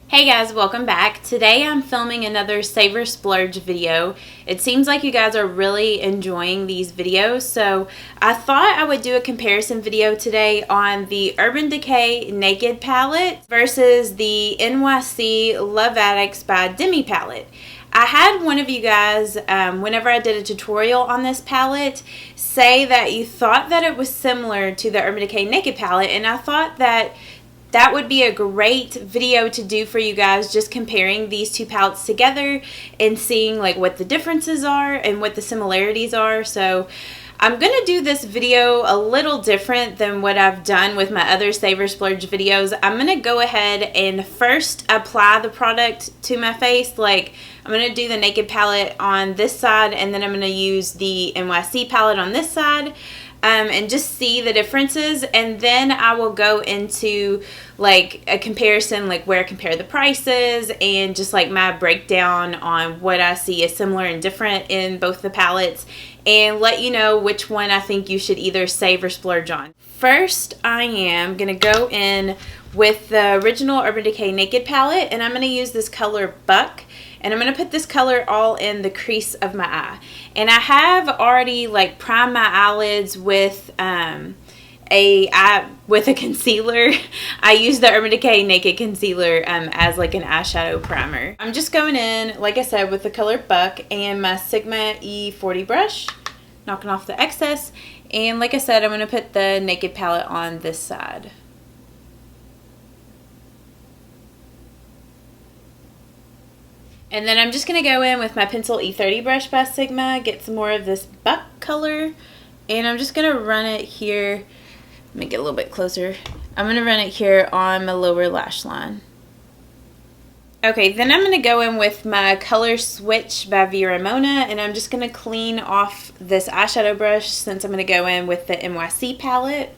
Hey guys, welcome back. Today I'm filming another Save or Splurge video. It seems like you guys are really enjoying these videos, so I thought I would do a comparison video today on the Urban Decay Naked palette versus the NYC Lovatics by Demi palette. I had one of you guys, whenever I did a tutorial on this palette, say that you thought that it was similar to the Urban Decay Naked palette, and I thought that would be a great video to do for you guys, just comparing these two palettes together and seeing like what the differences are and what the similarities are. So I'm going to do this video a little different than what I've done with my other Save or Splurge videos. I'm going to go ahead and first apply the product to my face. Like, I'm going to do the Naked palette on this side, and then I'm going to use the NYC palette on this side. And just see the differences, and then I will go into like a comparison, like where I compare the prices and just like my breakdown on what I see as similar and different in both the palettes, and let you know which one I think you should either save or splurge on. First, I am going to go in with the original Urban Decay Naked palette, and I'm going to use this color Buck. And I'm going to put this color all in the crease of my eye. And I have already like primed my eyelids with a concealer. I use the Urban Decay Naked Concealer as like an eyeshadow primer. I'm just going in, like I said, with the color Buck and my Sigma E40 brush, knocking off the excess. And like I said, I'm going to put the Naked palette on this side. And then I'm just going to go in with my pencil E30 brush by Sigma, get some more of this Buck color, and I'm just going to run it here. Make it a little bit closer. I'm going to run it here on my lower lash line. Okay, then I'm going to go in with my Color Switch by Via Ramona, and I'm just going to clean off this eyeshadow brush since I'm going to go in with the NYC palette.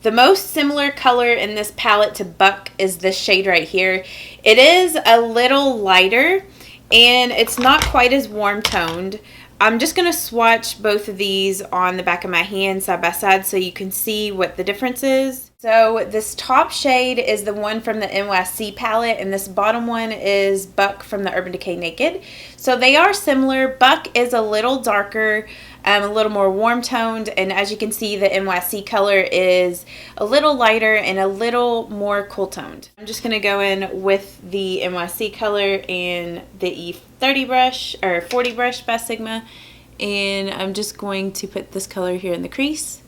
The most similar color in this palette to Buck is this shade right here. It is a little lighter, and it's not quite as warm toned. I'm just going to swatch both of these on the back of my hand side by side so you can see what the difference is. So this top shade is the one from the NYC palette, and this bottom one is Buck from the Urban Decay Naked. So they are similar. Buck is a little darker, a little more warm toned, and as you can see, the NYC color is a little lighter and a little more cool toned. I'm just going to go in with the NYC color and the E30 brush, or 40 brush by Sigma, and I'm just going to put this color here in the crease.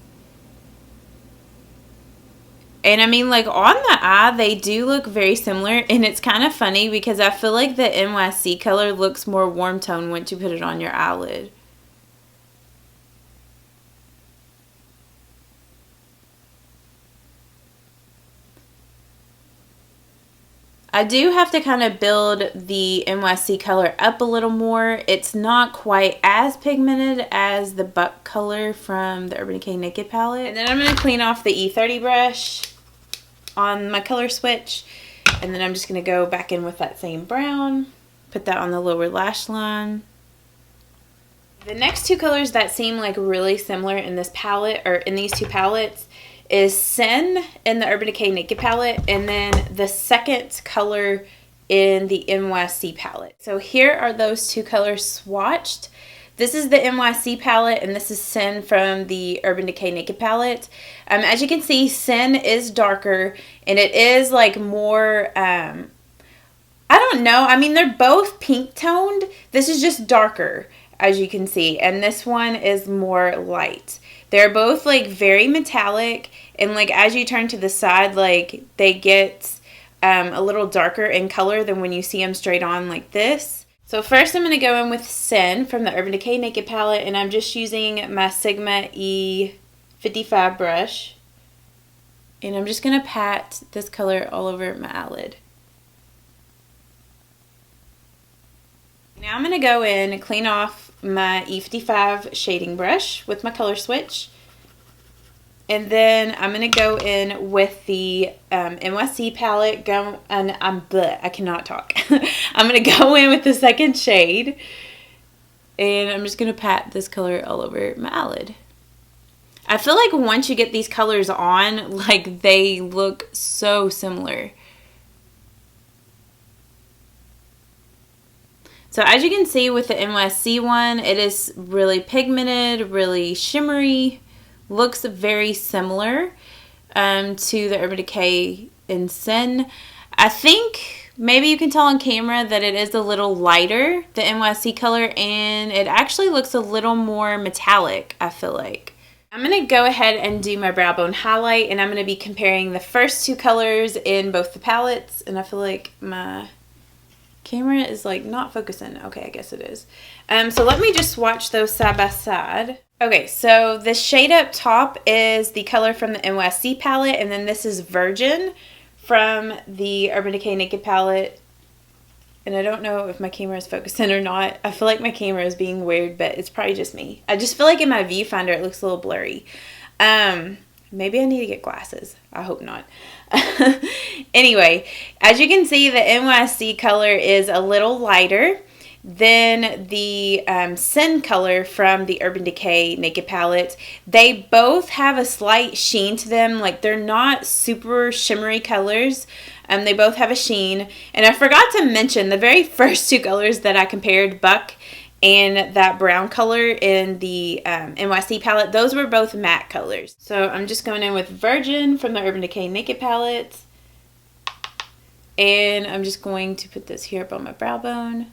And I mean, like, on the eye, they do look very similar, and it's kind of funny because I feel like the NYC color looks more warm tone once you put it on your eyelid. I do have to kind of build the NYC color up a little more. It's not quite as pigmented as the Buck color from the Urban Decay Naked palette. And then I'm going to clean off the E30 brush on my color switch, and then I'm just going to go back in with that same brown, put that on the lower lash line. The next two colors that seem like really similar in this palette, or in these two palettes, is Sin in the Urban Decay Naked palette, and then the second color in the NYC palette. So here are those two colors swatched. This is the NYC palette, and this is Sin from the Urban Decay Naked palette. As you can see, Sin is darker, and it is like more, I don't know. I mean, they're both pink toned. This is just darker, as you can see, and this one is more light. They're both like very metallic, and like as you turn to the side, like they get a little darker in color than when you see them straight on like this. So first I'm going to go in with Sin from the Urban Decay Naked palette, and I'm just using my Sigma E55 brush, and I'm just going to pat this color all over my eyelid. Now I'm going to go in and clean off my E55 shading brush with my color switch. And then I'm going to go in with the NYC palette. I cannot talk. I'm going to go in with the second shade. And I'm just going to pat this color all over my eyelid. I feel like once you get these colors on, like they look so similar. So as you can see with the NYC one, it is really pigmented, really shimmery, looks very similar to the Urban Decay in Sin. I think maybe you can tell on camera that it is a little lighter, the NYC color, and it actually looks a little more metallic, I feel like. I'm going to go ahead and do my brow bone highlight, and I'm going to be comparing the first two colors in both the palettes, and I feel like my camera is like not focusing. Okay, I guess it is. So let me just swatch those side by side. Okay, so the shade up top is the color from the NYC palette, and then this is Virgin from the Urban Decay Naked palette. And I don't know if my camera is focusing or not. I feel like my camera is being weird, but it's probably just me. I just feel like in my viewfinder it looks a little blurry. Maybe I need to get glasses. I hope not. Anyway, as you can see, the NYC color is a little lighter than the Sin color from the Urban Decay Naked palette. They both have a slight sheen to them. Like, they're not super shimmery colors. They both have a sheen. And I forgot to mention the very first two colors that I compared, Buck and that brown color in the NYC palette. Those were both matte colors. So I'm just going in with Virgin from the Urban Decay Naked palette. And I'm just going to put this here up on my brow bone.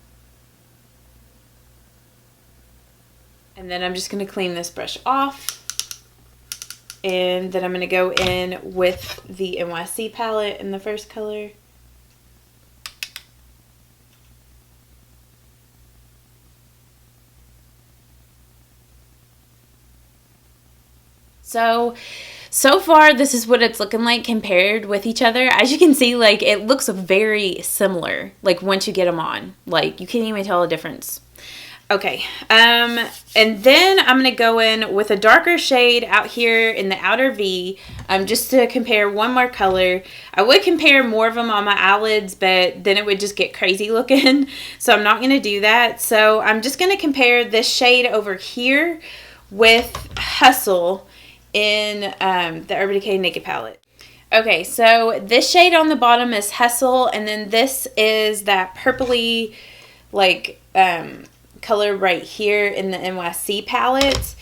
And then I'm just going to clean this brush off. And then I'm going to go in with the NYC palette in the first color. So far this is what it's looking like compared with each other. As you can see, like, it looks very similar. Like, once you get them on, like, you can't even tell a difference. Okay, and then I'm going to go in with a darker shade out here in the outer V, just to compare one more color. I would compare more of them on my eyelids, but then it would just get crazy looking, so I'm not going to do that. So I'm just going to compare this shade over here with Hustle in the Urban Decay Naked palette. Okay, so this shade on the bottom is Hustle, and then this is that purpley, like, color right here in the NYC palette.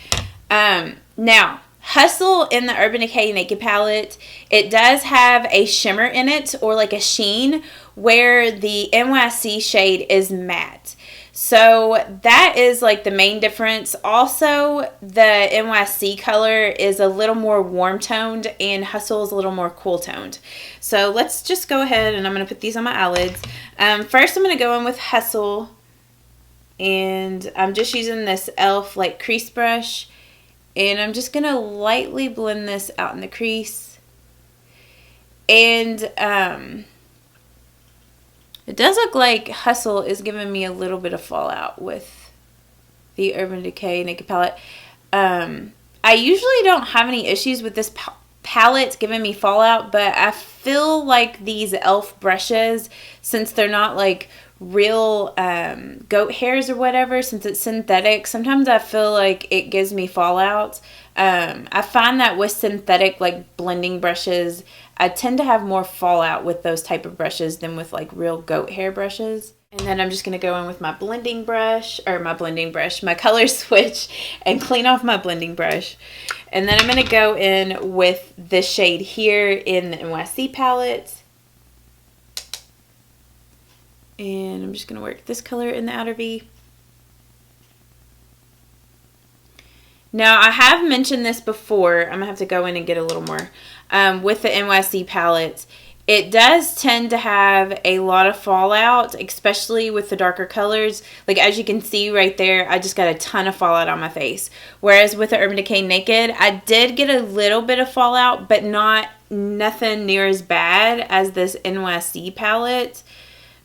Now, Hustle in the Urban Decay Naked palette, it does have a shimmer in it, or like a sheen, where the NYC shade is matte. So that is like the main difference. Also, the NYC color is a little more warm toned and Hustle is a little more cool toned. So let's just go ahead, and I'm going to put these on my eyelids. First, I'm going to go in with Hustle. And I'm just using this e.l.f. like crease brush. And I'm just going to lightly blend this out in the crease. And it does look like Hustle is giving me a little bit of fallout with the Urban Decay Naked palette. I usually don't have any issues with this palette giving me fallout. But I feel like these e.l.f. brushes, since they're not like real goat hairs or whatever, since it's synthetic, sometimes I feel like it gives me fallout. I find that with synthetic like blending brushes, I tend to have more fallout with those type of brushes than with like real goat hair brushes. And then I'm just going to go in with my blending brush, my color switch, and clean off my blending brush. And then I'm going to go in with this shade here in the NYC palette. And I'm just going to work this color in the outer V. Now, I have mentioned this before. I'm going to have to go in and get a little more. With the NYC palette, it does tend to have a lot of fallout, especially with the darker colors. Like, as you can see right there, I just got a ton of fallout on my face. Whereas with the Urban Decay Naked, I did get a little bit of fallout, but nothing near as bad as this NYC palette.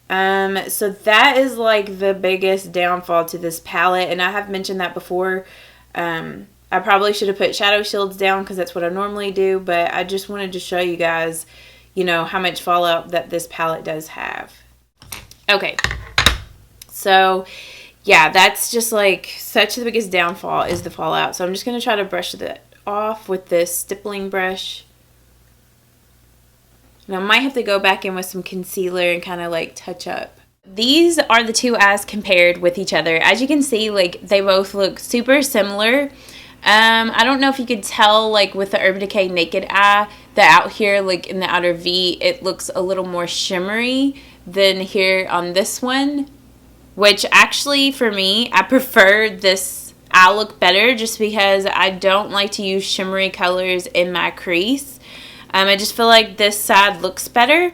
So that is like the biggest downfall to this palette, and I have mentioned that before. I probably should have put shadow shields down because that's what I normally do, but I just wanted to show you guys, you know, how much fallout that this palette does have. Okay, so yeah, that's just like such the biggest downfall is the fallout. So I'm just going to try to brush that off with this stippling brush. And I might have to go back in with some concealer and kind of like touch up These are the two eyes compared with each other. As you can see, like, they both look super similar. I don't know if you could tell, like, with the Urban Decay Naked Eye, that out here, like, in the outer V, it looks a little more shimmery than here on this one. Which, actually, for me, I prefer this eye look better just because I don't like to use shimmery colors in my crease. I just feel like this side looks better.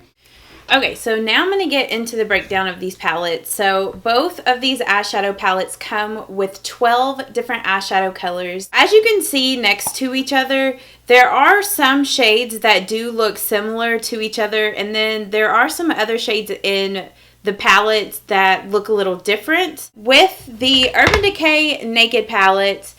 Okay, so now I'm going to get into the breakdown of these palettes. So both of these eyeshadow palettes come with 12 different eyeshadow colors. As you can see next to each other, there are some shades that do look similar to each other, and then there are some other shades in the palettes that look a little different. With the Urban Decay Naked palette,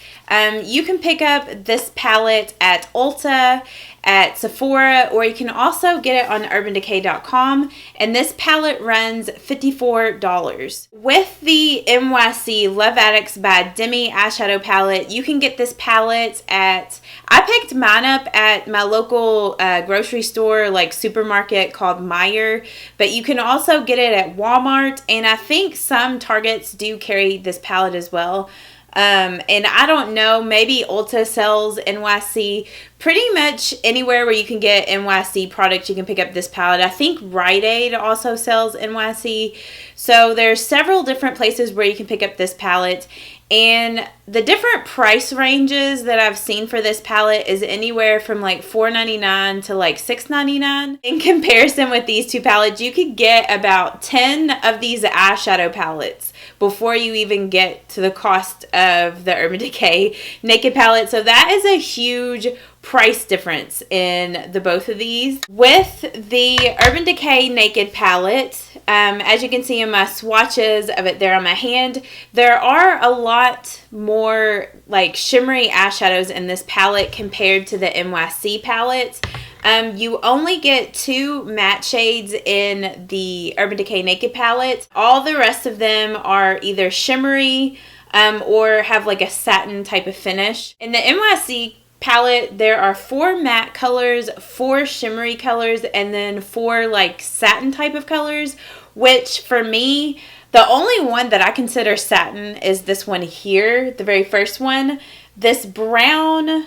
you can pick up this palette at Ulta, at Sephora, or you can also get it on urbandecay.com, and this palette runs $54. With the NYC Lovatics by Demi eyeshadow palette, you can get this palette at, I picked mine up at my local grocery store, like supermarket called Meijer, but you can also get it at Walmart, and I think some Targets do carry this palette as well. And I don't know, maybe Ulta sells NYC. Pretty much anywhere where you can get NYC products, you can pick up this palette. I think Rite Aid also sells NYC. So there's several different places where you can pick up this palette. And the different price ranges that I've seen for this palette is anywhere from like $4.99 to like $6.99. In comparison with these two palettes, you could get about 10 of these eyeshadow palettes before you even get to the cost of the Urban Decay Naked palette. So that is a huge price difference in the both of these. With the Urban Decay Naked palette, as you can see in my swatches of it there on my hand, there are a lot more like shimmery eyeshadows in this palette compared to the NYC palette. You only get 2 matte shades in the Urban Decay Naked palette. All the rest of them are either shimmery or have like a satin type of finish. In the NYC palette, there are 4 matte colors, 4 shimmery colors, and then 4 like satin type of colors, which for me, the only one that I consider satin is this one here, the very first one. This brown,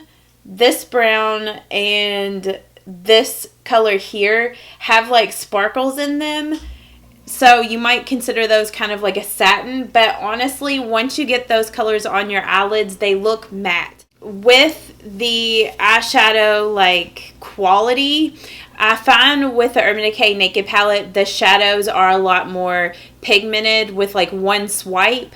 and this color here have like sparkles in them. So you might consider those kind of like a satin, but honestly, once you get those colors on your eyelids, they look matte. With the eyeshadow like quality, I find with the Urban Decay Naked palette, the shadows are a lot more pigmented with like one swipe.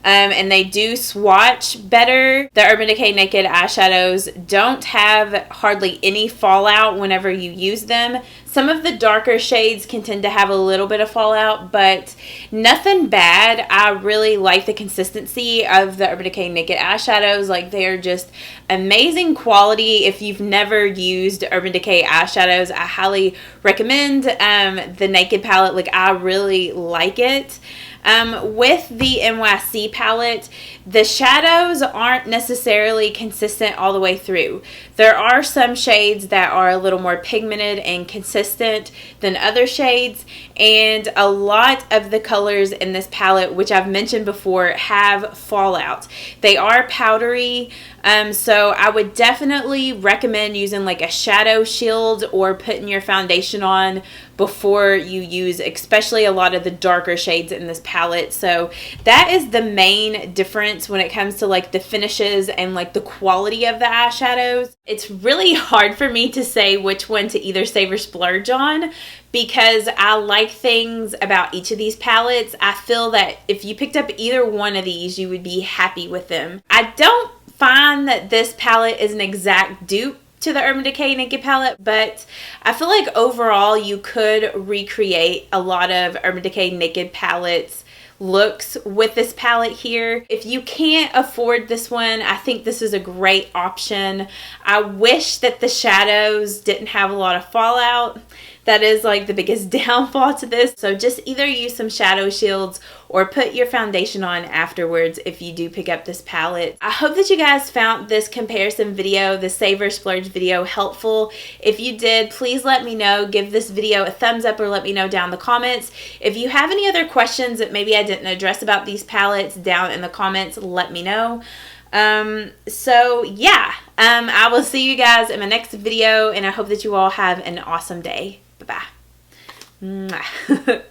And they do swatch better. The Urban Decay Naked eyeshadows don't have hardly any fallout whenever you use them. Some of the darker shades can tend to have a little bit of fallout, but nothing bad. I really like the consistency of the Urban Decay Naked eyeshadows. Like, they are just amazing quality. If you've never used Urban Decay eyeshadows, I highly recommend the Naked palette. Like, I really like it. With the NYC palette, the shadows aren't necessarily consistent all the way through. There are some shades that are a little more pigmented and consistent than other shades, and a lot of the colors in this palette, which I've mentioned before, have fallout. They are powdery, so I would definitely recommend using like a shadow shield or putting your foundation on before you use especially a lot of the darker shades in this palette. So that is the main difference when it comes to like the finishes and like the quality of the eyeshadows. It's really hard for me to say which one to either save or splurge on, because I like things about each of these palettes. I feel that if you picked up either one of these, you would be happy with them. I don't find that this palette is an exact dupe to the Urban Decay Naked palette, but I feel like overall you could recreate a lot of Urban Decay Naked palettes looks with this palette here. If you can't afford this one, I think this is a great option. I wish that the shadows didn't have a lot of fallout. That is like the biggest downfall to this. So just either use some shadow shields or put your foundation on afterwards if you do pick up this palette. I hope that you guys found this comparison video, the Save or Splurge video, helpful. If you did, please let me know. Give this video a thumbs up or let me know down in the comments. If you have any other questions that maybe I didn't address about these palettes, down in the comments, let me know. So yeah, I will see you guys in my next video, and I hope that you all have an awesome day. Bye-bye.